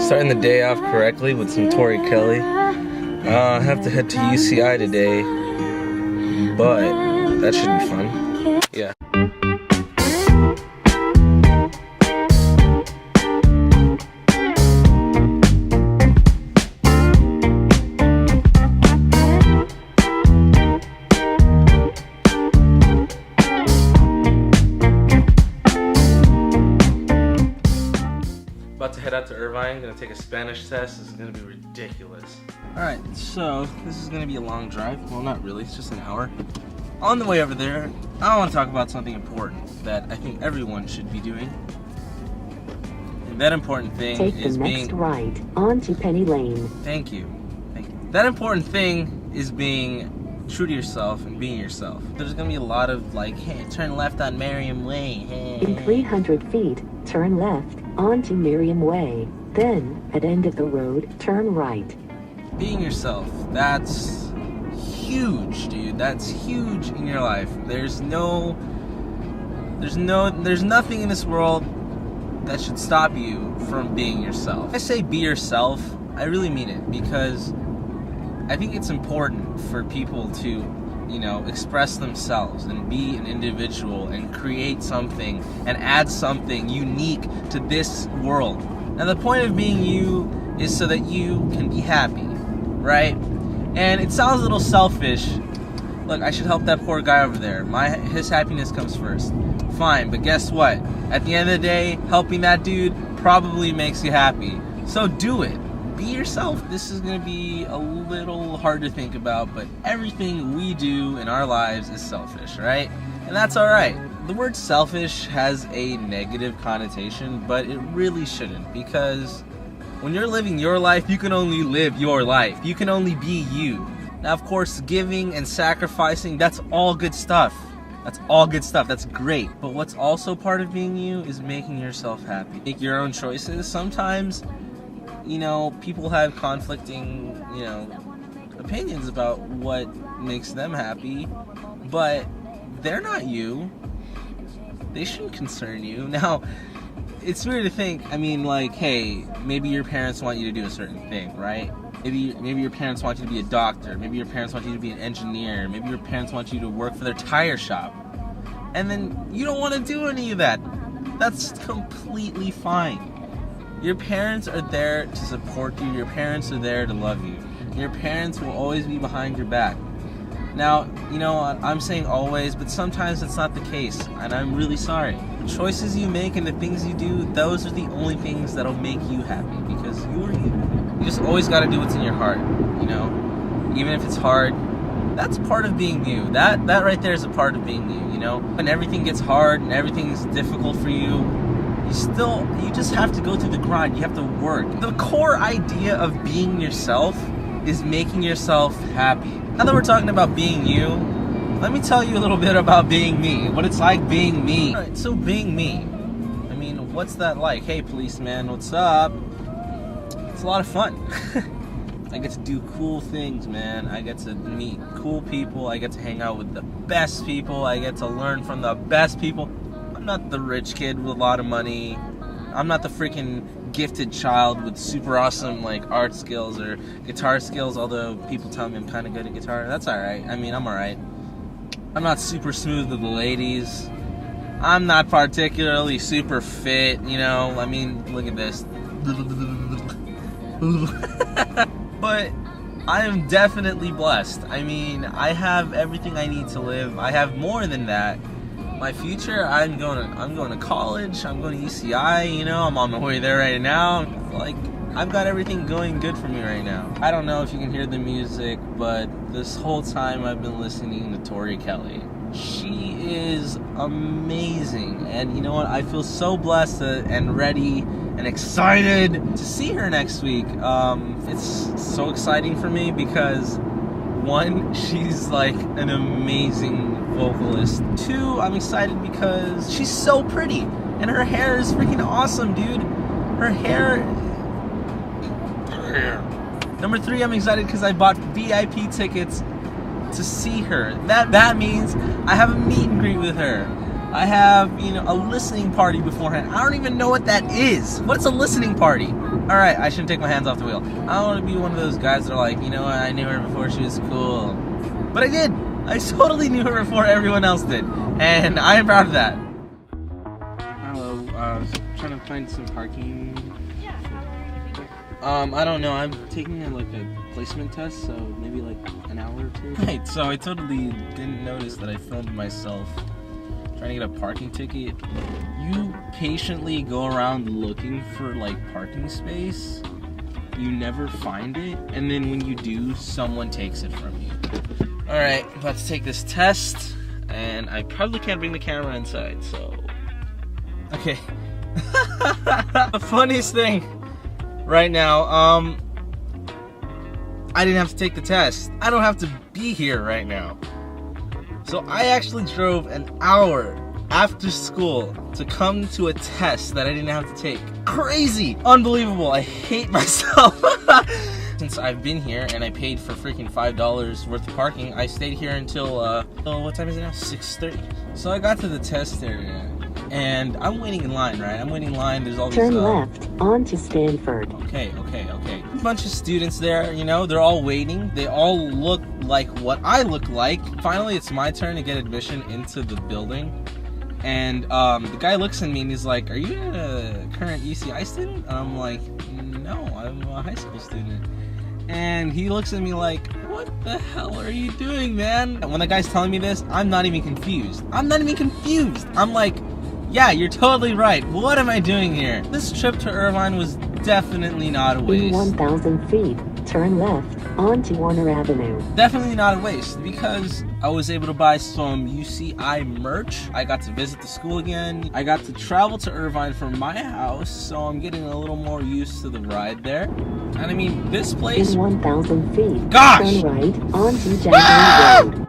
Starting the day off correctly with some Tori Kelly. I have to head to UCI today, but that should be fun. Yeah. About to head out to Irvine, gonna take a Spanish test. This is gonna be ridiculous. Alright, so this is gonna be a long drive. Well, not really, it's just an hour. On the way over there, I wanna talk about something important that I think everyone should be doing. And that important thing Take is the next being... right onto Penny Lane. Thank you. Thank you. That important thing is being true to yourself and being yourself. There's gonna be a lot of like, hey, turn left on Merriam Way. Hey. In 300 feet, turn left onto Merriam Way. Then, at end of the road, turn right. Being yourself, that's huge, dude. That's huge in your life. There's nothing in this world that should stop you from being yourself. If I say be yourself, I really mean it, because I think it's important for people to, you know, express themselves and be an individual and create something and add something unique to this world. Now, the point of being you is so that you can be happy, right? And it sounds a little selfish. Look, I should help that poor guy over there. His happiness comes first. Fine, but guess what? At the end of the day, helping that dude probably makes you happy. So do it. Be yourself. This is going to be a little hard to think about, but everything we do in our lives is selfish, right? And that's alright. The word selfish has a negative connotation, but it really shouldn't, because when you're living your life, you can only live your life. You can only be you. Now, of course, giving and sacrificing, that's all good stuff. That's all good stuff. That's great. But what's also part of being you is making yourself happy. Make your own choices. Sometimes, you know, people have conflicting, you know, opinions about what makes them happy, but they're not you. They shouldn't concern you. Now, it's weird to think, I mean, like, hey, maybe your parents want you to do a certain thing, right? Maybe your parents want you to be a doctor. Maybe your parents want you to be an engineer. Maybe your parents want you to work for their tire shop. And then you don't want to do any of that. That's completely fine. Your parents are there to support you. Your parents are there to love you. Your parents will always be behind your back. Now, you know, I'm saying always, but sometimes it's not the case, and I'm really sorry. The choices you make and the things you do, those are the only things that'll make you happy, because you're you. You just always gotta do what's in your heart, you know? Even if it's hard, that's part of being you. That right there is a part of being you, you know? When everything gets hard and everything's difficult for you, you just have to go through the grind. You have to work. The core idea of being yourself is making yourself happy. Now that we're talking about being you, let me tell you a little bit about being me. What it's like being me. Alright, so being me. I mean, what's that like? Hey, policeman, what's up? It's a lot of fun. I get to do cool things, man. I get to meet cool people. I get to hang out with the best people. I get to learn from the best people. I'm not the rich kid with a lot of money. I'm not the freaking gifted child with super awesome like art skills or guitar skills, although people tell me I'm kind of good at guitar. That's alright. I mean, I'm alright. I'm not super smooth with the ladies. I'm not particularly super fit, you know. I mean, look at this. But I am definitely blessed. I mean, I have everything I need to live. I have more than that. My future, I'm going to college. I'm going to UCI, you know. I'm on my way there right now. Like, I've got everything going good for me right now. I don't know if you can hear the music, but this whole time I've been listening to Tori Kelly. She is amazing, and you know what? I feel so blessed and ready and excited to see her next week. It's so exciting for me because, one, she's like an amazing vocalist. Two, I'm excited because she's so pretty and her hair is freaking awesome, dude. Her hair. Number three, I'm excited because I bought VIP tickets to see her. That means I have a meet and greet with her. I have, you know, a listening party beforehand. I don't even know what that is. What's a listening party? Alright, I shouldn't take my hands off the wheel. I don't want to be one of those guys that are like, you know what, I knew her before she was cool. But I did! I totally knew her before everyone else did. And I am proud of that. Hello, I was trying to find some parking. I don't know, I'm taking a placement test, so maybe like an hour or two. Right, so I totally didn't notice that I filmed myself trying to get a parking ticket. You patiently go around looking for like parking space, you never find it, and then when you do, someone takes it from you. Alright, about to take this test, and I probably can't bring the camera inside, so... Okay. The funniest thing right now, I didn't have to take the test. I don't have to be here right now. So I actually drove an hour after school to come to a test that I didn't have to take. Crazy! Unbelievable, I hate myself. Since I've been here and I paid for freaking $5 worth of parking, I stayed here until, what time is it now? 6:30. So I got to the test area, and I'm waiting in line, right? I'm waiting in line, there's all these, Turn left onto Stanford. Okay. A bunch of students there, you know, they're all waiting. They all look like what I look like. Finally, it's my turn to get admission into the building. And the guy looks at me and he's like, "Are you a current UCI student?" And I'm like, "No, I'm a high school student." And he looks at me like, "What the hell are you doing, man?" And when the guy's telling me this, I'm not even confused. I'm like, yeah, you're totally right. What am I doing here? This trip to Irvine was definitely not a In waste. 1,000 feet, turn left onto Warner Avenue. Definitely not a waste, because I was able to buy some UCI merch. I got to visit the school again. I got to travel to Irvine from my house, so I'm getting a little more used to the ride there. And I mean, this place... In 1,000 feet, Gosh! turn right onto Jackson Road.